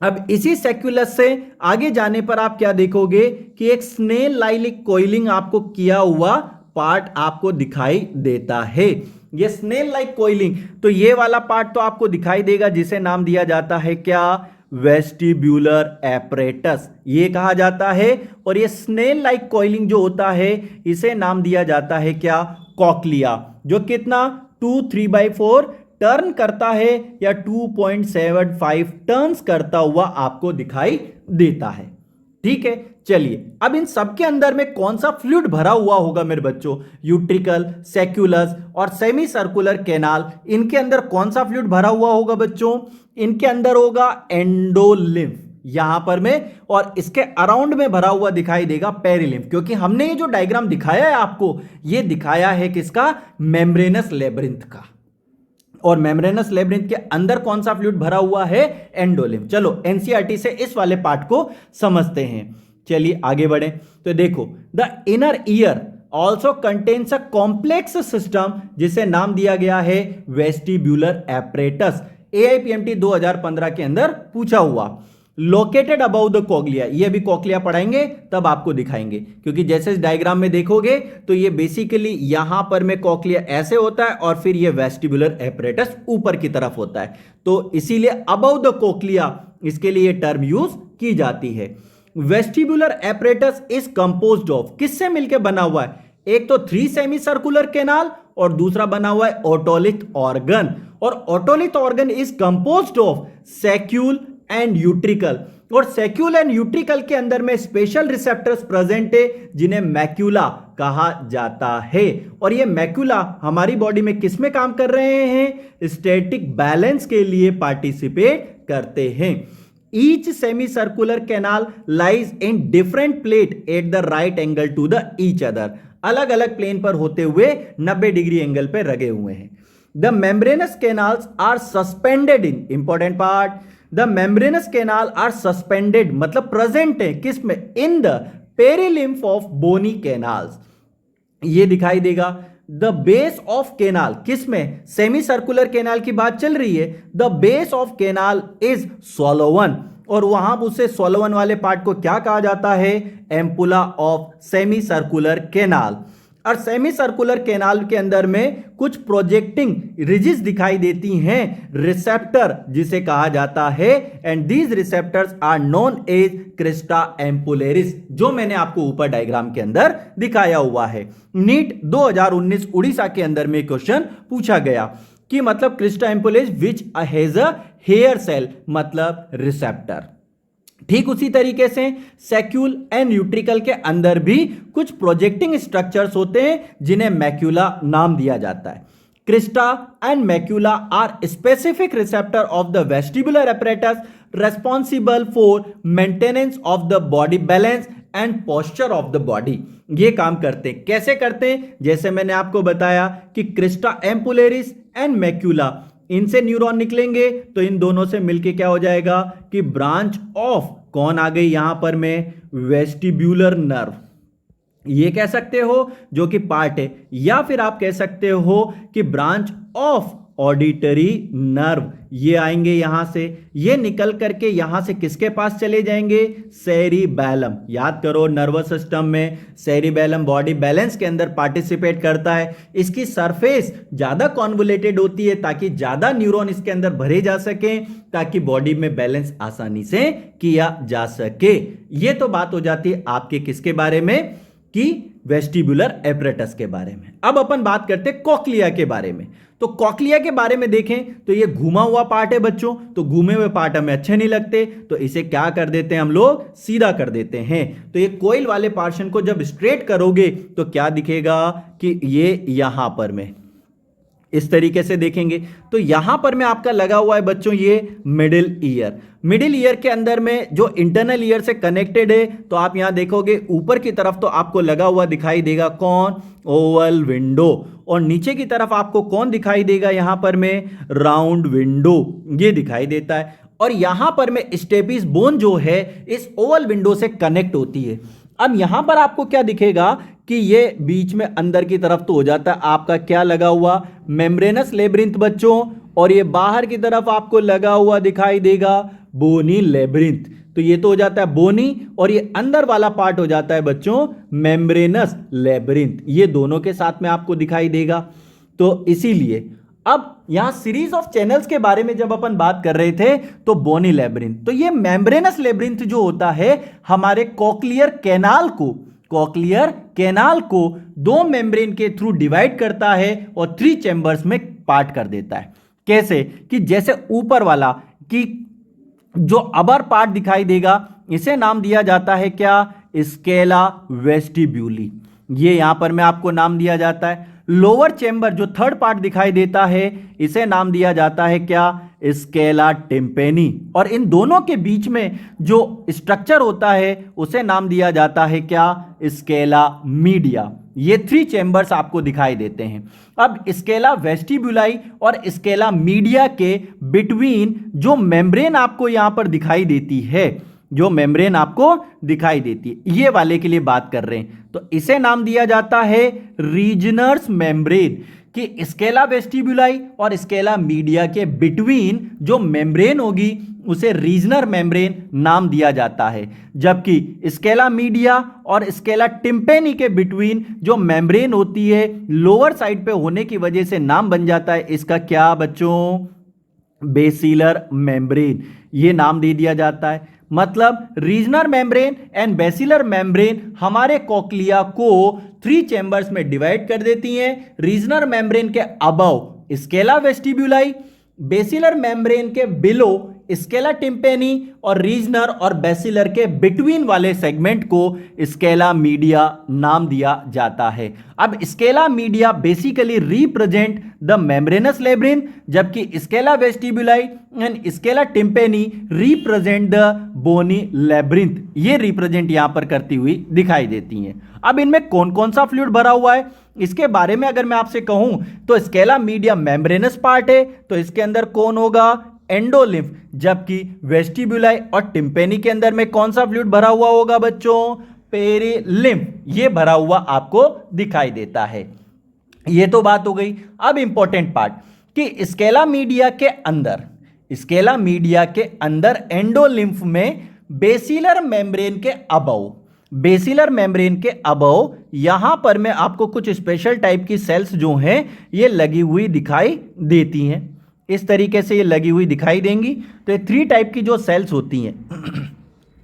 अब इसी सेक्युलस से आगे जाने पर आप क्या देखोगे कि एक स्नेल लाइक कोइलिंग आपको किया हुआ पार्ट आपको दिखाई देता है। ये स्नेल लाइक कोइलिंग, तो ये वाला पार्ट तो आपको दिखाई देगा जिसे नाम दिया जाता है क्या, वेस्टिब्यूलर एपरेटस ये कहा जाता है। और ये स्नेल लाइक कोइलिंग जो होता है इसे नाम दिया जाता है क्या, कॉक्लिया, जो कितना 2/3/4 टर्न करता है या 2.75 टर्न्स करता हुआ आपको दिखाई देता है। ठीक है, चलिए अब इन सबके अंदर में कौन सा फ्लूइड भरा हुआ होगा मेरे बच्चों, यूट्रिकल, सेक्युलस और सेमी सर्कुलर कैनाल, इनके अंदर कौन सा फ्लूइड भरा हुआ होगा बच्चों, इनके अंदर होगा एंडोलिम्फ यहां पर में, और इसके अराउंड में भरा हुआ दिखाई देगा पेरिलिम्फ। क्योंकि हमने ये जो डायग्राम दिखाया है आपको, ये दिखाया है किसका, मेम्ब्रेनस लेब्रिंथ का, और मेम्ब्रेनस लेब्रिंथ के अंदर कौन सा फ्लूइड भरा हुआ है, एंडोलिम्फ। चलो एनसीईआरटी से इस वाले पार्ट को समझते हैं। चलिए आगे बढ़े तो देखो, the inner ear also contains a complex system जिसे नाम दिया गया है वेस्टिब्यूलर एपरेटस। एआईपीएमटी 2015 के अंदर पूछा हुआ, लोकेटेड अबाउ द कॉग्लिया, ये भी कॉक्लिया पढ़ाएंगे तब आपको दिखाएंगे, क्योंकि जैसे इस डायग्राम में देखोगे तो ये बेसिकली यहां पर में कॉक्लिया ऐसे होता है और फिर ये वेस्टिब्यूलर एपरेटस ऊपर की तरफ होता है, तो इसीलिए अबाउ द कॉक्लिया इसके लिए टर्म यूज की जाती है। Vestibular apparatus is composed of, किससे मिलकर बना हुआ है, एक तो 3 सेमी सर्कुलर कैनाल और दूसरा बना हुआ है ओटोलिथ ऑर्गन, और otolith organ is composed of saccule and utricle, और सैक्यूल एंड यूट्रिकल के अंदर में स्पेशल रिसेप्टर्स प्रेजेंट है जिन्हें मैक्यूला कहा जाता है। और ये मैक्यूला हमारी बॉडी में किस में काम कर रहे हैं, स्टैटिक बैलेंस के लिए पार्टिसिपेट करते हैं। Each semi circular canal lies in different plate at the right angle to the each other, अलग अलग प्लेन पर होते हुए 90 डिग्री एंगल पे लगे हुए हैं। The membranous canals are suspended in, important part, the membranous canal are suspended मतलब प्रेजेंट है किस में, in the perilymph of bony canals, ये दिखाई देगा। द बेस ऑफ कैनाल, किस में, सेमी सर्कुलर कैनाल की बात चल रही है, the base of canal is swollen, और वहां उसे सोलोवन वाले पार्ट को क्या कहा जाता है, ampulla of semi circular canal. और सेमी सर्कुलर कैनाल के अंदर में कुछ प्रोजेक्टिंग रिजिस दिखाई देती हैं, रिसेप्टर जिसे कहा जाता है, and these receptors are known as crista ampullaris, जो मैंने आपको ऊपर डायग्राम के अंदर दिखाया हुआ है। नीट 2019 उड़ीसा के अंदर में क्वेश्चन पूछा गया कि मतलब crista ampullaris which has a hair cell मतलब रिसेप्टर। ठीक उसी तरीके से सैक्यूल एंड यूट्रिकल के अंदर भी कुछ प्रोजेक्टिंग स्ट्रक्चर्स होते हैं जिन्हें मैक्यूला नाम दिया जाता है। Crista and macula are specific receptor of the vestibular apparatus responsible for maintenance of the body balance and posture of the body. ये काम करते हैं, कैसे करते हैं, जैसे मैंने आपको बताया कि क्रिस्टा एम्पुलेरिस एंड मैक्यूला, इनसे न्यूरॉन निकलेंगे तो इन दोनों से मिलके क्या हो जाएगा कि ब्रांच ऑफ कौन आ गई यहां पर में, वेस्टिब्यूलर नर्व, ये कह सकते हो जो कि पार्ट है, या फिर आप कह सकते हो कि ब्रांच ऑफ ऑडिटरी नर्व, ये आएंगे यहां से, ये निकल करके यहां से किसके पास चले जाएंगे, सेरिबैलम। याद करो नर्वस सिस्टम में सेरिबैलम बॉडी बैलेंस के अंदर पार्टिसिपेट करता है। इसकी सरफेस ज्यादा कॉन्वोलेटेड होती है ताकि ज्यादा न्यूरॉन इसके अंदर भरे जा सके, ताकि बॉडी में बैलेंस आसानी से किया जा सके। ये तो बात हो जाती है आपके किसके बारे में, कि वेस्टिबुलर एपरेटस के बारे में। अब अपन बात करते हैं कॉक्लिया के बारे में। तो कॉक्लिया के बारे में देखें तो ये घुमा हुआ पार्ट है बच्चों, तो घूमे हुए पार्ट हमें अच्छे नहीं लगते, तो इसे क्या कर देते हैं हम लोग, सीधा कर देते हैं। तो ये कोइल वाले पोर्शन को जब स्ट्रेट करोगे तो क्या दिखेगा कि ये यहां पर में इस तरीके से देखेंगे। तो यहां पर में आपका लगा हुआ है बच्चों ये मिडिल ईयर। मिडिल ईयर के अंदर में जो इंटरनल ईयर से कनेक्टेड है, तो आप यहां देखोगे ऊपर की तरफ तो आपको लगा हुआ दिखाई देगा कौन, ओवल विंडो, और नीचे की तरफ आपको कौन दिखाई देगा, यहां पर में राउंड विंडो ये दिखाई देता है। और यहां पर में स्टेपिस बोन जो है इस ओवल विंडो से कनेक्ट होती है। अब यहां पर आपको क्या दिखेगा कि ये बीच में अंदर की तरफ तो हो जाता है आपका क्या लगा हुआ, मेम्ब्रेनस लेब्रिंथ बच्चों, और ये बाहर की तरफ आपको लगा हुआ दिखाई देगा बोनी लेब्रिंथ। तो ये तो हो जाता है बोनी, और ये अंदर वाला पार्ट हो जाता है बच्चों मेम्ब्रेनस लेब्रिंथ, ये दोनों के साथ में आपको दिखाई देगा। तो इसीलिए अब यहां सीरीज ऑफ चैनल्स के बारे में जब अपन बात कर रहे थे तो बोनी लेब्रिंथ, तो ये मेम्ब्रेनस लेब्रिंथ जो होता है हमारे कॉक्लियर कैनाल को दो मेम्ब्रेन के थ्रू डिवाइड करता है और 3 चैम्बर्स में पार्ट कर देता है। कैसे कि जैसे ऊपर वाला कि जो अपर पार्ट दिखाई देगा इसे नाम दिया जाता है क्या, स्केला वेस्टिब्यूली, ये यहां पर में आपको नाम दिया जाता है। लोअर चैम्बर जो थर्ड पार्ट दिखाई देता है इसे नाम दिया जाता है क्या, स्केला टिम्पेनी, और इन दोनों के बीच में जो स्ट्रक्चर होता है उसे नाम दिया जाता है क्या, स्केला मीडिया। ये 3 चैम्बर्स आपको दिखाई देते हैं। अब स्केला वेस्टिब्यूलाई और स्केला मीडिया के बिटवीन जो मेम्ब्रेन आपको यहां पर दिखाई देती है, जो मेम्ब्रेन आपको दिखाई देती है, ये वाले के लिए बात कर रहे हैं, तो इसे नाम दिया जाता है रीजनर्स मेम्ब्रेन, कि स्केला वेस्टिब्यूलाई और स्केला मीडिया के बिटवीन जो मेम्ब्रेन होगी उसे रीजनर मेम्ब्रेन नाम दिया जाता है। जबकि स्केला मीडिया और स्केला टिम्पेनी के बिटवीन जो मेम्ब्रेन होती है लोअर साइड पे होने की वजह से नाम बन जाता है इसका क्या बच्चों, बेसिलर मेम्ब्रेन, ये नाम दे दिया जाता है। मतलब रीजनर मेम्ब्रेन एंड बेसिलर मेम्ब्रेन हमारे कॉक्लिया को 3 चैम्बर्स में डिवाइड कर देती हैं। रीजनर मेम्ब्रेन के अबव स्केला वेस्टिब्यूलाई, बेसिलर मेम्ब्रेन के बिलो स्केला टिम्पेनी, और रीजनर और बेसिलर के बिटवीन वाले सेगमेंट को स्केला मीडिया नाम दिया जाता है। अब scala media basically represent the membranous labyrinth, जबकि scala vestibuli and scala tympani represent the bony labyrinth, ये रिप्रेजेंट यहां पर करती हुई दिखाई देती हैं। अब इनमें कौन कौन सा फ्लूइड भरा हुआ है इसके बारे में अगर मैं आपसे कहूं तो स्केला मीडिया मेम्ब्रेनस पार्ट है, तो इसके अंदर कौन होगा, एंडोलिम्फ, जबकि वेस्टिब्यूलाई और टिम्पेनी के अंदर में कौन सा फ्लूइड भरा हुआ होगा बच्चों, पेरिलिम्फ, ये भरा हुआ आपको दिखाई देता है। ये तो बात हो गई। अब इंपॉर्टेंट पार्ट कि स्केला मीडिया के अंदर एंडोलिम्फ में बेसिलर मेम्ब्रेन के अबव यहां पर में आपको कुछ स्पेशल टाइप की सेल्स जो हैं ये लगी हुई दिखाई देती हैं। इस तरीके से ये लगी हुई दिखाई देंगी। तो ये 3 टाइप की जो सेल्स होती हैं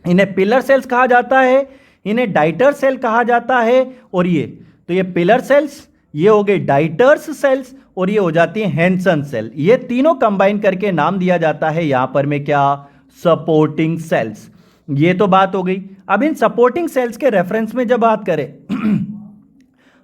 इन्हें पिलर सेल्स कहा जाता है, इन्हें डाइटर सेल कहा जाता है, और ये पिलर सेल्स, ये हो गए डाइटर्स सेल्स, और ये हो जाती है हैंसन सेल। ये तीनों कंबाइन करके नाम दिया जाता है यहां पर में क्या, सपोर्टिंग सेल्स। ये तो बात हो गई। अब इन सपोर्टिंग सेल्स के रेफरेंस में जब बात करें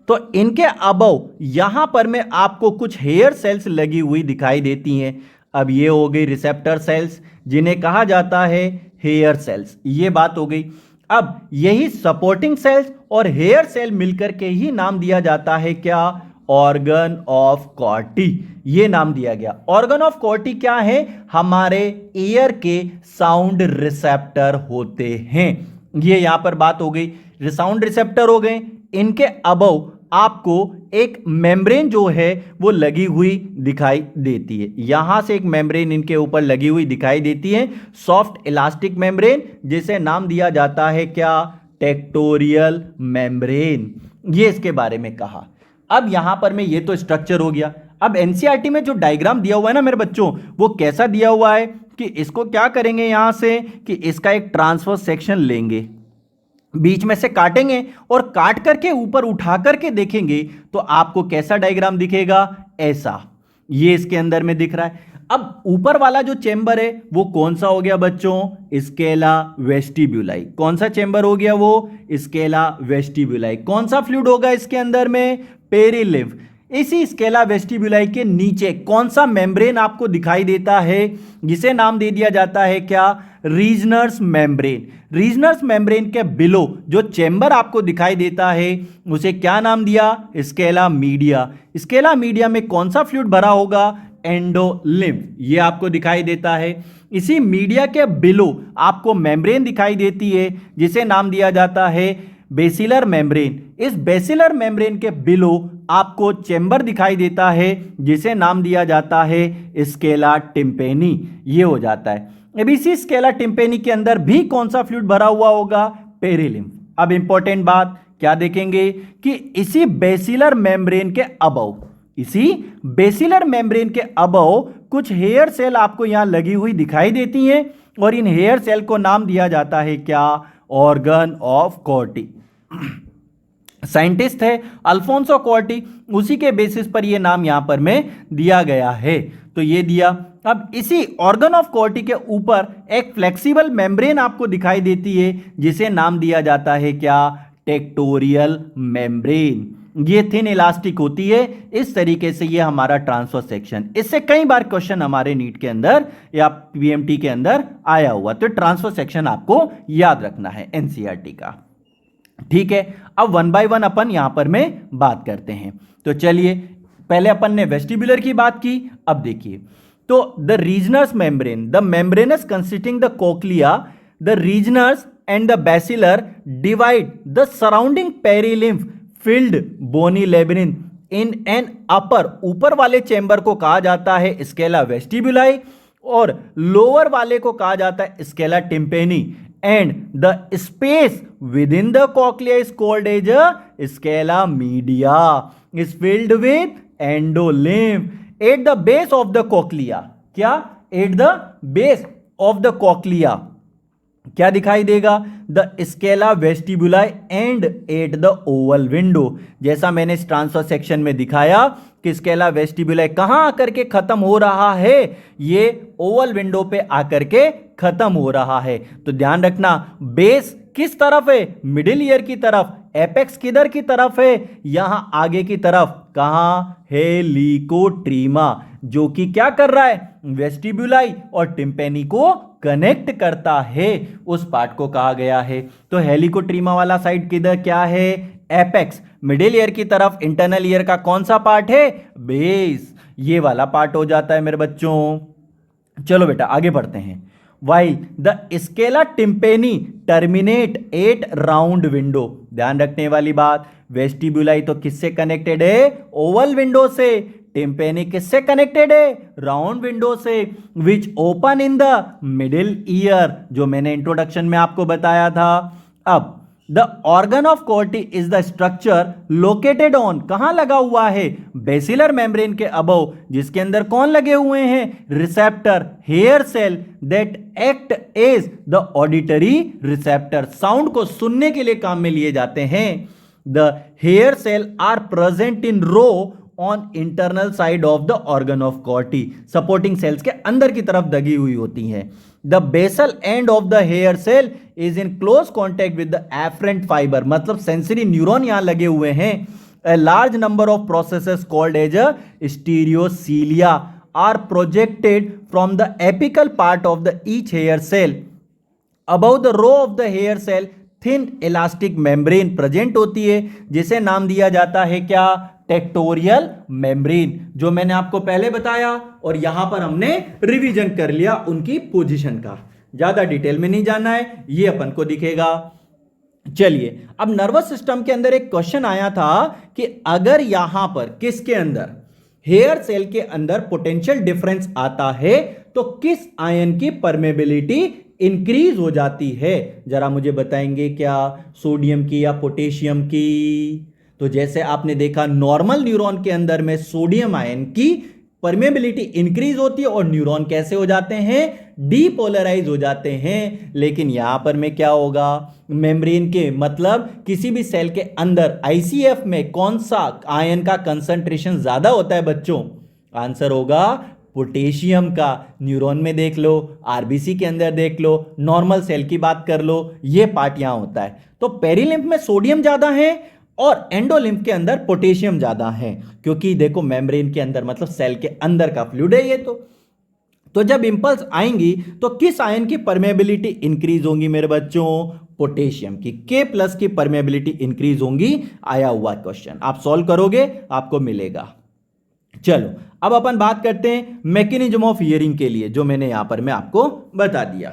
तो इनके अबव यहां पर में आपको कुछ हेयर सेल्स लगी हुई दिखाई देती हैं। अब ये हो गई रिसेप्टर सेल्स जिन्हें कहा जाता है हेयर सेल्स, ये बात हो गई। अब यही सपोर्टिंग सेल्स और हेयर सेल मिलकर के ही नाम दिया जाता है क्या, ऑर्गन ऑफ कॉर्टी, ये नाम दिया गया। ऑर्गन ऑफ कॉर्टी क्या है, हमारे ईयर के साउंड रिसेप्टर होते हैं। ये यहां पर बात हो गई, साउंड रिसेप्टर हो गए। इनके अबव आपको एक मेम्ब्रेन जो है वो लगी हुई दिखाई देती है। यहां से एक मेम्ब्रेन इनके ऊपर लगी हुई दिखाई देती है, सॉफ्ट इलास्टिक मेम्ब्रेन, जिसे नाम दिया जाता है क्या? Tectorial membrane. ये इसके बारे में कहा। अब यहां पर में ये तो स्ट्रक्चर हो गया। अब एनसीईआरटी में जो डायग्राम दिया हुआ है ना मेरे बच्चों, वो कैसा दिया हुआ है कि इसको क्या करेंगे यहां से कि इसका एक ट्रांसवर्स सेक्शन लेंगे, बीच में से काटेंगे और काट करके ऊपर उठा करके देखेंगे तो आपको कैसा डायग्राम दिखेगा? ऐसा। ये इसके अंदर में दिख रहा है। अब ऊपर वाला जो चेंबर है वो कौन सा हो गया बच्चों? स्केला वेस्टिब्यूलाई। कौन सा चेंबर हो गया वो? स्केला वेस्टिब्यूलाई। कौन सा फ्लूइड होगा इसके अंदर में? पेरिलिम्फ। इसी स्केला वेस्टिब्यूलाई के नीचे कौन सा मेम्ब्रेन आपको दिखाई देता है, जिसे नाम दे दिया जाता है क्या? रीजनर्स मेम्ब्रेन। रीजनर्स मेम्ब्रेन के बिलो जो चेंबर आपको दिखाई देता है उसे क्या नाम दिया? Scala media. स्केला मीडिया में कौन सा फ्लूइड भरा होगा? एंडोलिम्फ। ये आपको दिखाई देता है। इसी मीडिया के बिलो आपको मेम्ब्रेन दिखाई देती है जिसे नाम दिया जाता है बेसिलर मेम्ब्रेन। इस बेसिलर मेम्ब्रेन के बिलो आपको चेंबर दिखाई देता है जिसे नाम दिया जाता है स्केला टिम्पेनी। ये हो जाता है। अब इसी स्केला टिम्पेनी के अंदर भी कौन सा फ्लूइड भरा हुआ होगा? पेरिलिम्फ। अब इंपॉर्टेंट बात क्या देखेंगे कि इसी बेसिलर मेम्ब्रेन के अबव, इसी बेसिलर मेम्ब्रेन के अबव कुछ हेयर सेल आपको यहां लगी हुई दिखाई देती हैं और इन हेयर सेल को नाम दिया जाता है क्या? Organ of कॉर्टी। साइंटिस्ट है अल्फोंसो कॉर्टी, उसी के बेसिस पर यह नाम यहां पर में दिया गया है। तो ये दिया। अब इसी ऑर्गन ऑफ कॉर्टी के ऊपर एक फ्लेक्सिबल मेम्ब्रेन आपको दिखाई देती है जिसे नाम दिया जाता है क्या? Tectorial membrane. ये थिन इलास्टिक होती है। इस तरीके से ये हमारा ट्रांसफर सेक्शन, इससे कई बार क्वेश्चन हमारे नीट के अंदर या पीएमटी के अंदर आया हुआ। तो ट्रांसफर सेक्शन आपको याद रखना है एनसीईआरटी का। ठीक है, अब वन बाय वन अपन यहां पर में बात करते हैं। तो चलिए, पहले अपन ने वेस्टिबुलर की बात की। अब देखिए, तो the Reissner's membrane, the membranous consisting the cochlea, the Reissner's and the basilar divide the surrounding perilymph filled bony labyrinth in an upper. ऊपर वाले चेंबर को कहा जाता है स्केला वेस्टिबुलाई और लोअर वाले को कहा जाता है scala tympani, and the space within the cochlea is called as scala media, is filled with endolymph at the base of the cochlea. क्या? At the base of the cochlea क्या दिखाई देगा? The scala vestibuli and at the oval window. जैसा मैंने इस transfer section में दिखाया कि स्केला वेस्टिबुलाई कहां आकर के खत्म हो रहा है? ये ओवल विंडो पे आकर के खत्म हो रहा है। तो ध्यान रखना, बेस किस तरफ है? मिडिल ईयर की तरफ। एपेक्स किधर की तरफ है? यहां आगे की तरफ। कहां? हेलिकोट्रीमा, जो कि क्या कर रहा है? वेस्टिबुलाई और टिम्पेनी को कनेक्ट करता है, उस पार्ट को कहा गया है। तो हेलिकोट्रीमा वाला साइड किधर क्या है? एपेक्स। मिडिल ईयर की तरफ इंटरनल ईयर का कौन सा पार्ट है? बेस। ये वाला पार्ट हो जाता है मेरे बच्चों। चलो बेटा आगे बढ़ते हैं। While the scala tympani terminate at round window. ध्यान रखने वाली बात, वेस्टिबुलाई तो किससे कनेक्टेड है? ओवल विंडो से। टिम्पेनी किससे कनेक्टेड है? राउंड विंडो से, which open in the middle year, जो मैंने इंट्रोडक्शन में आपको बताया था। अब the organ of कॉर्टी is the structure located on, कहां लगा हुआ है? बेसिलर मेम्ब्रेन के अबव, जिसके अंदर कौन लगे हुए हैं? Receptor, hair cell that act as the auditory receptor, sound को सुनने के लिए काम में लिए जाते हैं। The hair cell are present in row on internal side of the organ of Corti, supporting cells के अंदर की तरफ दगी हुई होती हैं। The basal end of the hair cell is in close contact with the afferent fibre, मतलब sensory neuron यहां लगे हुए हैं। A large number of processes called as a stereocilia are projected from the apical part of the each hair cell. Above the row of the hair cell thin elastic membrane present होती है, जिसे नाम दिया जाता है क्या? Tectorial membrane, जो मैंने आपको पहले बताया और यहां पर हमने रिवीजन कर लिया उनकी पोजीशन का। ज्यादा डिटेल में नहीं जाना है, ये अपन को दिखेगा। चलिए, अब नर्वस सिस्टम के अंदर एक क्वेश्चन आया था कि अगर यहां पर किसके अंदर, हेयर सेल के अंदर पोटेंशियल डिफरेंस आता है तो किस आयन की परमेबिलिटी इंक्रीज हो जाती है? जरा मुझे बताएंगे क्या, सोडियम की या पोटेशियम की? तो जैसे आपने देखा नॉर्मल न्यूरॉन के अंदर में सोडियम आयन की परमेबिलिटी इंक्रीज होती है और न्यूरॉन कैसे हो जाते हैं, डीपोलराइज हो जाते हैं। लेकिन यहां पर में क्या होगा, मेम्ब्रेन के मतलब किसी भी सेल के अंदर आईसीएफ में कौन सा आयन का कंसंट्रेशन ज्यादा होता है बच्चों? आंसर होगा पोटेशियम का। न्यूरॉन में देख लो, आरबीसी के अंदर देख लो, नॉर्मल सेल की बात कर लो, ये पार्ट यहां होता है। तो पेरिलिम्फ में सोडियम ज्यादा है और एंडोलिम्फ के अंदर पोटेशियम ज्यादा है, क्योंकि देखो मेम्ब्रेन के अंदर मतलब सेल के अंदर का फ्लूइड है ये। तो जब इंपल्स आएंगी तो किस आयन की परमेबिलिटी इंक्रीज होंगी मेरे बच्चों? पोटेशियम की। K+ की परमेबिलिटी इंक्रीज होंगी। आया हुआ क्वेश्चन आप सॉल्व करोगे आपको मिलेगा। चलो अब अपन बात करते हैं मैकेनिज्म ऑफ हियरिंग के लिए, जो मैंने यहां पर मैं आपको बता दिया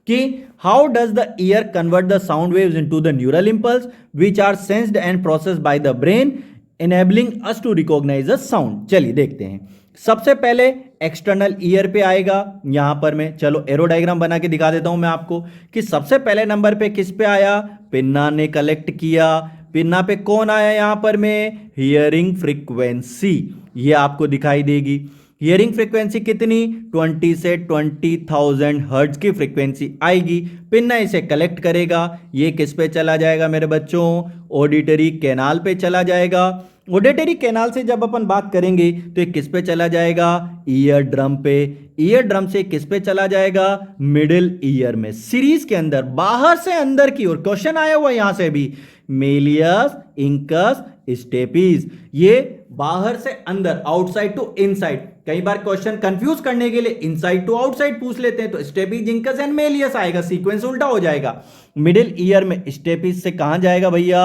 कि how does the ear convert the sound waves into the neural impulse which are sensed and processed by the brain enabling us to recognise the sound. चलिए देखते हैं। सबसे पहले एक्सटर्नल ईयर पे आएगा, यहां पर मैं चलो एरो डायग्राम बना के दिखा देता हूं मैं आपको कि सबसे पहले नंबर पे किस पे आया, पिन्ना ने कलेक्ट किया। पिन्ना पे कौन आया यहां पर में, हियरिंग फ्रीक्वेंसी, ये आपको दिखाई देगी। हियरिंग फ्रीक्वेंसी कितनी, 20 से 20,000 हर्ट्ज की फ्रीक्वेंसी आएगी। पिन्ना इसे कलेक्ट करेगा, ये किस पे चला जाएगा मेरे बच्चों, ऑडिटरी कैनाल पे चला जाएगा। ऑडिटरी कैनाल से जब अपन बात करेंगे तो ये किस पे चला जाएगा, ईयर ड्रम पे। ईयर ड्रम से किस पे चला जाएगा, मिडिल ईयर में, सीरीज के अंदर, बाहर से अंदर की ओर। क्वेश्चन आया हुआ यहां से भी, मेलियस इंकस स्टेपिस, ये बाहर से अंदर, आउटसाइड टू इनसाइड। कई बार क्वेश्चन कंफ्यूज करने के लिए इनसाइड टू आउटसाइड पूछ लेते हैं, तो स्टेपिस इंकस एंड मेलियस आएगा, सीक्वेंस उल्टा हो जाएगा। मिडिल ईयर में स्टेपिस से कहां जाएगा भैया,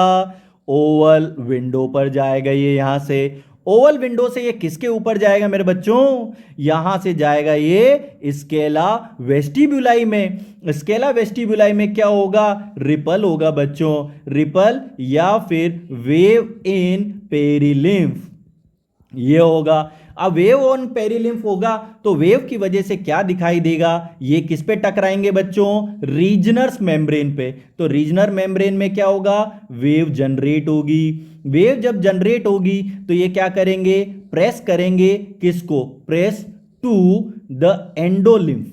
ओवल विंडो पर जाएगा। ये यहां से ओवल विंडो से ये किसके ऊपर जाएगा मेरे बच्चों, यहां से जाएगा ये स्केला वेस्टिब्यूलाई में। स्केला वेस्टिब्यूलाई में क्या होगा, रिपल होगा बच्चों, रिपल या फिर वेव इन पेरिलिम्फ, ये होगा। अब वेव ऑन पेरिलिम्फ होगा तो वेव की वजह से क्या दिखाई देगा, ये किस पे टकराएंगे बच्चों, रीजनर्स मेम्ब्रेन पे। तो रीजनर मेम्ब्रेन में क्या होगा, वेव जनरेट होगी। वेव जब जनरेट होगी तो ये क्या करेंगे, प्रेस करेंगे किसको, press to the endolymph,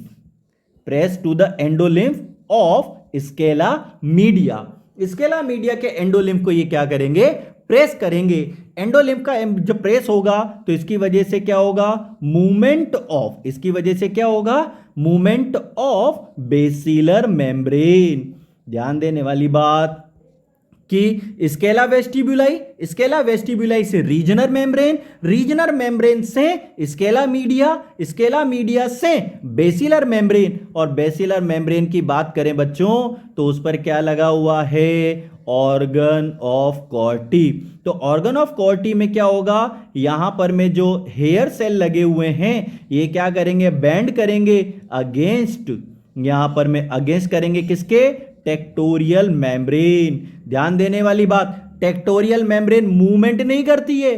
press to the endolymph of scala media. Scala media के एंडोलिम्फ को ये क्या करेंगे, प्रेस करेंगे। एंडोलिम्फ का जब प्रेस होगा तो इसकी वजह से क्या होगा, मूवमेंट ऑफ, इसकी वजह से क्या होगा, मूवमेंट ऑफ बेसिलर मेम्ब्रेन। ध्यान देने वाली बात कि स्केला वेस्टिब्यूलाई, स्केला वेस्टिब्यूलाई से रीजनर मेम्ब्रेन, रीजनर मेम्ब्रेन से स्केला मीडिया, स्केला मीडिया से बेसिलर मेम्ब्रेन। और बेसिलर मेम्ब्रेन की बात करें बच्चों तो उस पर क्या लगा हुआ है, ऑर्गन ऑफ कॉर्टी। तो ऑर्गन ऑफ कॉर्टी में क्या होगा, यहां पर में जो हेयर सेल लगे हुए हैं ये क्या करेंगे, बैंड करेंगे अगेंस्ट, यहां पर में अगेंस्ट करेंगे किसके, टेक्टोरियल मेम्ब्रेन। ध्यान देने वाली बात, टेक्टोरियल मेम्ब्रेन मूवमेंट नहीं करती है,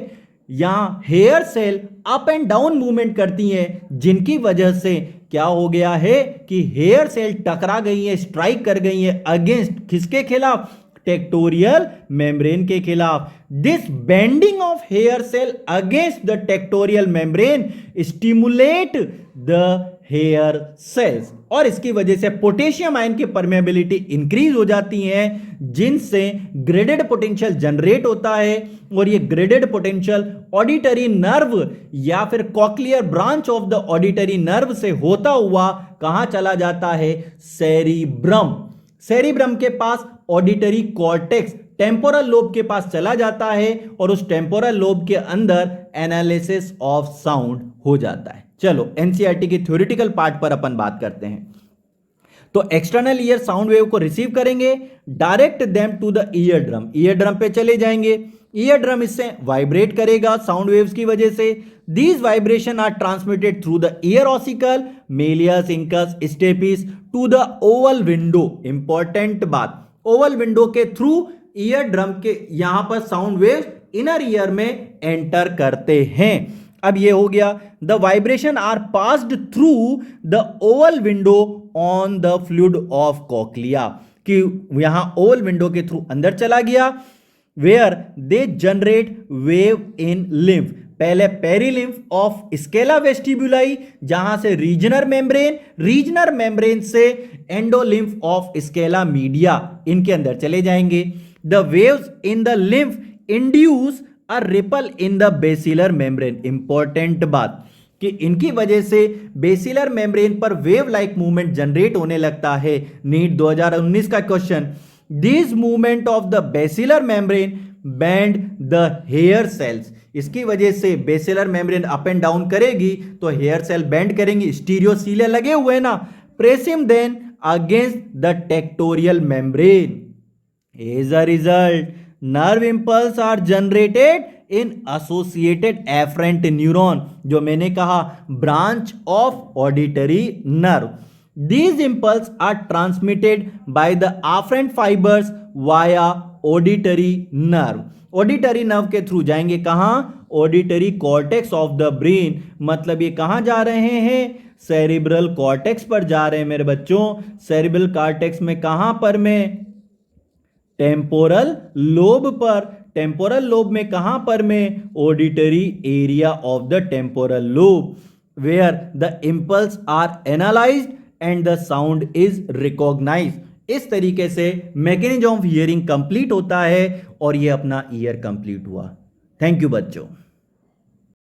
यहां hair cell up and down movement करती हैं, जिनकी वजह से क्या हो गया है कि हेयर सेल टकरा गई है, स्ट्राइक कर गई है अगेंस्ट किसके खिलाफ, टेक्टोरियल मेम्ब्रेन के खिलाफ। This bending of hair cell against the tectorial membrane stimulate the hair cells, और इसकी वजह से पोटेशियम आयन की परमेबिलिटी इंक्रीज हो जाती है, जिनसे ग्रेडेड पोटेंशियल जनरेट होता है। और ये ग्रेडेड पोटेंशियल ऑडिटरी नर्व या फिर cochlear branch of the auditory nerve से होता हुआ कहां चला जाता है, सेरिब्रम। सेरिब्रम के पास ऑडिटरी कॉर्टेक्स, टेम्पोरल लोब के पास चला जाता है, और उस टेम्पोरल लोब के अंदर एनालिसिस ऑफ साउंड हो जाता है। चलो एनसीईआरटी की थ्योरेटिकल पार्ट पर अपन बात करते हैं। तो एक्सटर्नल ईयर साउंड वेव को रिसीव करेंगे, direct them to the eardrum, eardrum पे चले जाएंगे। ईयर ड्रम इससे वाइब्रेट करेगा साउंड वेव्स की वजह से। These vibration are transmitted through the ear ossicle, malleus incus stapes to the oval window. Important बात, ओवल विंडो के थ्रू ईयर ड्रम के यहां पर साउंड वेव्स इनर ईयर में एंटर करते हैं। अब ये हो गया, the vibration are passed through the oval window on the fluid of cochlea, कि यहां ओवल विंडो के थ्रू अंदर चला गया, where they generate wave in lymph, पहले पेरीलिम्फ ऑफ स्केला वेस्टिब्यूलाई, जहां से रीजनर मेम्ब्रेन से एंडोलिम्फ ऑफ स्केला मीडिया, इनके अंदर चले जाएंगे। The waves in the lymph induce a ripple in the basilar membrane, important बात कि इनकी वजह से बेसिलर मेम्ब्रेन पर वेव लाइक मूवमेंट जनरेट होने लगता है। नीट 2019 का question, this movement of the basilar membrane bend the hair cells, इसकी वजह से basilar membrane up and down करेगी तो हेयर सेल बैंड करेंगी, स्टीरियोसीले लगे हुए ना, press him then against the tectorial membrane. As a result nerve impulse are generated in associated afferent neuron, जो मैंने कहा branch of auditory nerve. These impulses are transmitted by the afferent fibers via auditory nerve. Auditory nerve के through जाएंगे कहां? Auditory cortex of the brain, मतलब ये कहां जा रहे हैं? सेरिब्रल कॉर्टेक्स पर जा रहे हैं मेरे बच्चों। सेरिब्रल कॉर्टेक्स में कहां पर में? टेम्पोरल लोब पर। टेम्पोरल लोब में कहां पर में? Auditory area of the temporal lobe, where the impulse are analysed and the sound is recognised. इस तरीके से मैकेनिज्म ऑफ हियरिंग कंप्लीट होता है और ये अपना ईयर कंप्लीट हुआ। थैंक यू बच्चों।